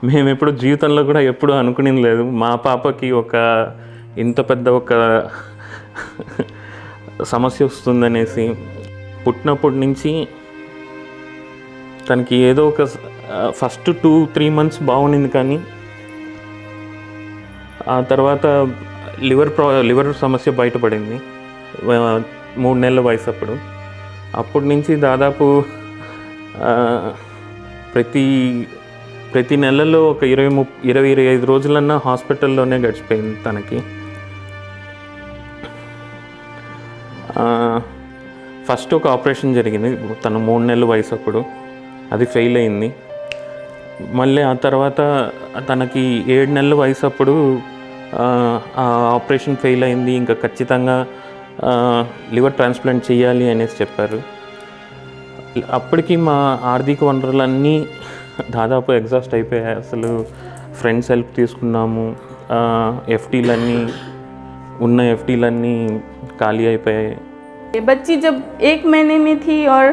మేము ఎప్పుడు జీవితంలో కూడా ఎప్పుడు అనుకునేది లేదు మా పాపకి ఒక ఇంత పెద్ద ఒక సమస్య వస్తుందనేసి. పుట్టినప్పటి నుంచి తనకి ఏదో ఒక ఫస్ట్ 2-3 months బాగుండింది, కానీ ఆ తర్వాత లివర్ సమస్య బయటపడింది 3 నెలల వయసు అప్పుడు. అప్పటి నుంచి దాదాపు ప్రతి నెలలో ఒక 20-25 రోజులన్నా హాస్పిటల్లోనే గడిచిపోయింది తనకి. ఫస్ట్ ఒక ఆపరేషన్ జరిగింది తను 3 నెలల వయసు అప్పుడు, అది ఫెయిల్ అయింది. మళ్ళీ ఆ తర్వాత తనకి 7 నెలల వయసు అప్పుడు ఆ ఆపరేషన్ ఫెయిల్ అయింది. ఇంకా ఖచ్చితంగా లివర్ ట్రాన్స్ప్లాంట్ చేయాలి అనేసి చెప్పారు. అప్పటికి మా ఆర్థిక వనరులన్నీ దాదాపు ఎగ్జాస్ట్ అయిపోయాయి. అసలు ఫ్రెండ్స్ హెల్ప్ తీసుకున్నాము, ఎఫ్డీలన్నీ ఖాళీ అయిపోయాయి. बच्ची जब 1 महीने में थी और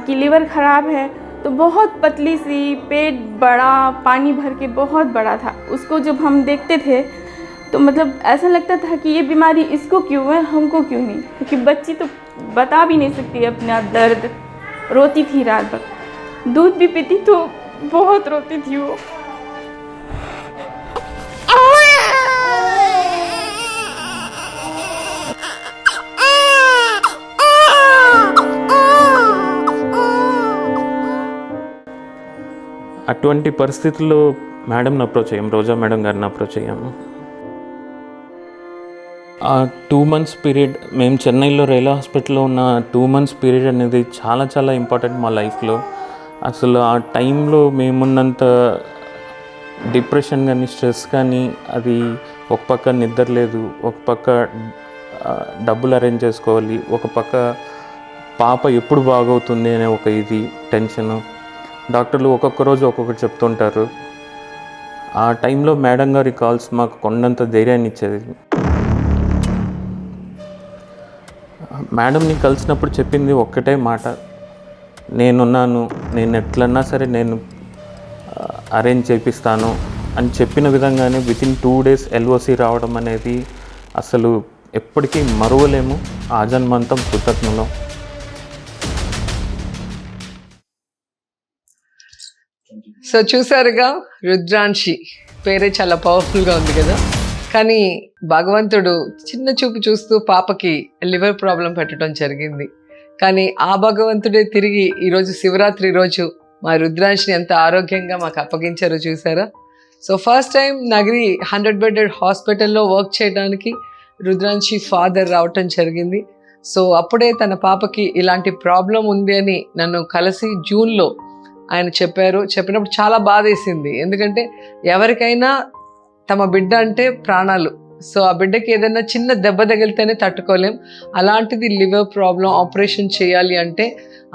की लीवर ख़राब है तो बहुत पतली सी, पेट बड़ा, पानी भर के बहुत बड़ा था. उसको जब हम देखते थे तो मतलब ऐसा लगता था कि ये बीमारी इसको क्यों है, हमको क्यों नहीं, क्योंकि बच्ची तो बता भी नहीं सकती अपना दर्द. रोती थी रात भर, दूध भी पीती तो बहुत रोती थी वो. అటువంటి పరిస్థితుల్లో మేడంని అప్రోచ్ అయ్యాము, రోజా మేడం గారిని అప్రోచ్ అయ్యాము. ఆ 2 months పీరియడ్, మేము చెన్నైలో రైలా హాస్పిటల్లో ఉన్న 2 months పీరియడ్ అనేది చాలా చాలా ఇంపార్టెంట్ మా లైఫ్లో. అసలు ఆ టైంలో మేమున్నంత డిప్రెషన్ కానీ, స్ట్రెస్ కానీ, అది ఒక పక్క నిద్ర లేదు, ఒక పక్క డబ్బులు అరేంజ్ చేసుకోవాలి, ఒక పక్క పాప ఎప్పుడు బాగవుతుంది అనే ఒక టెన్షను. డాక్టర్లు ఒక్కొక్క రోజు ఒక్కొక్కటి చెప్తుంటారు. ఆ టైంలో మేడం గారి కాల్స్ మాకు కొండంత ధైర్యాన్ని ఇచ్చేది. మేడంని కలిసినప్పుడు చెప్పింది ఒక్కటే మాట, నేనున్నాను, నేను ఎట్లన్నా సరే నేను అరేంజ్ చేపిస్తాను అని చెప్పిన విధంగానే వితిన్ 2 days LOC రావడం అనేది అసలు ఎప్పటికీ మరువలేము. ఆజన్మంతం కృతజ్ఞులం. సో చూసారుగా, రుద్రాంశి పేరే చాలా పవర్ఫుల్గా ఉంది కదా. కానీ భగవంతుడు చిన్న చూపు చూస్తూ పాపకి లివర్ ప్రాబ్లం పెట్టడం జరిగింది. కానీ ఆ భగవంతుడే తిరిగి ఈరోజు శివరాత్రి రోజు మా రుద్రాంశిని ఎంత ఆరోగ్యంగా మాకు అప్పగించారో చూసారా. So first time Nagari 100-bedded హాస్పిటల్లో వర్క్ చేయడానికి రుద్రాంశి ఫాదర్ రావటం జరిగింది. సో అప్పుడే తన పాపకి ఇలాంటి ప్రాబ్లం ఉంది అని నన్ను కలిసి జూన్లో ఆయన చెప్పినప్పుడు చాలా బాధేసింది. ఎందుకంటే ఎవరికైనా తమ బిడ్డ అంటే ప్రాణాలు. సో ఆ బిడ్డకి ఏదైనా చిన్న దెబ్బ తగిలితేనే తట్టుకోలేం. అలాంటిది లివర్ ప్రాబ్లం ఆపరేషన్ చేయాలి అంటే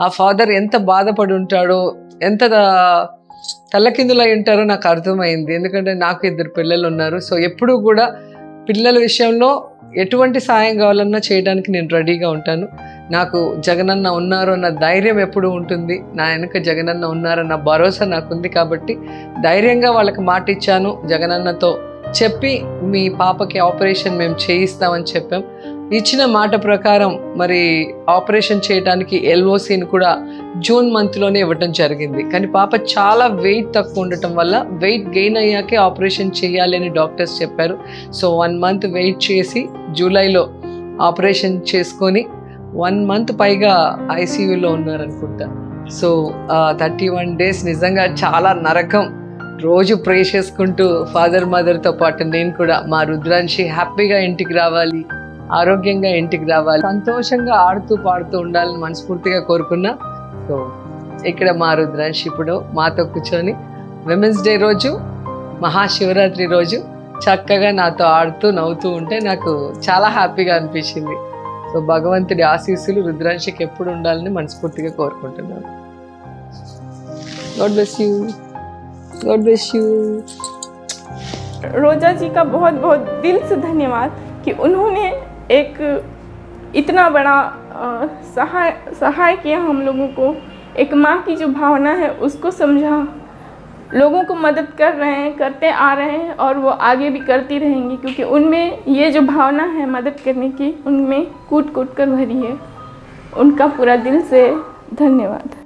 ఆ ఫాదర్ ఎంత బాధపడి ఉంటాడో, ఎంత తల్లకిందులై ఉంటారో నాకు అర్థమైంది. ఎందుకంటే నాకు 2 పిల్లలు ఉన్నారు. సో ఎప్పుడూ కూడా పిల్లల విషయంలో ఎటువంటి సాయం కావాలన్నా చేయడానికి నేను రెడీగా ఉంటాను. నాకు జగనన్న ఉన్నారు అన్న ధైర్యం ఎప్పుడు ఉంటుంది, నా వెనుక జగనన్న ఉన్నారన్న భరోసా నాకుంది. కాబట్టి ధైర్యంగా వాళ్ళకి మాట ఇచ్చాను. జగనన్నతో చెప్పి మీ పాపకి ఆపరేషన్ మేము చేయిస్తామని చెప్పాం. ఇచ్చిన మాట ప్రకారం మరి ఆపరేషన్ చేయడానికి LOCని కూడా జూన్ మంత్లోనే ఇవ్వటం జరిగింది. కానీ పాప చాలా వెయిట్ తక్కువ ఉండటం వల్ల వెయిట్ గెయిన్ అయ్యాకే ఆపరేషన్ చేయాలి అని డాక్టర్స్ చెప్పారు. సో 1 month వెయిట్ చేసి జూలైలో ఆపరేషన్ చేసుకొని 1 month పైగా ICUలో ఉన్నారనుకుంటా. సో 31 days నిజంగా చాలా నరకం. రోజు ప్రే చేసుకుంటూ ఫాదర్ మదర్తో పాటు నేను కూడా మా రుద్రాంశి హ్యాపీగా ఇంటికి రావాలి, ఆరోగ్యంగా ఇంటికి రావాలి, సంతోషంగా ఆడుతూ పాడుతూ ఉండాలని మనస్ఫూర్తిగా కోరుకున్నా. సో ఇక్కడ మా రుద్రాంశి ఇప్పుడు మాతో కూర్చొని విమెన్స్ డే రోజు, మహాశివరాత్రి రోజు చక్కగా నాతో ఆడుతూ నవ్వుతూ ఉంటే నాకు చాలా హ్యాపీగా అనిపించింది. సో భగవంతుడి ఆశీస్సులు రుద్రాంశికి ఎప్పుడు ఉండాలని మనస్ఫూర్తిగా కోరుకుంటున్నాను. God bless you, God bless you. रोजा जी का बहुत बहुत दिल से धन्यवाद कि उन्होंने एक इतना बड़ा सहाय किया हम लोगों को. एक माँ की जो भावना है उसको समझा लोगों को मदद कर रहे हैं, करते आ रहे हैं और वो आगे भी करती रहेंगी, क्योंकि उनमें ये जो भावना है मदद करने की, उनमें कूट कूट कर भरी है। उनका पूरा दिल से धन्यवाद।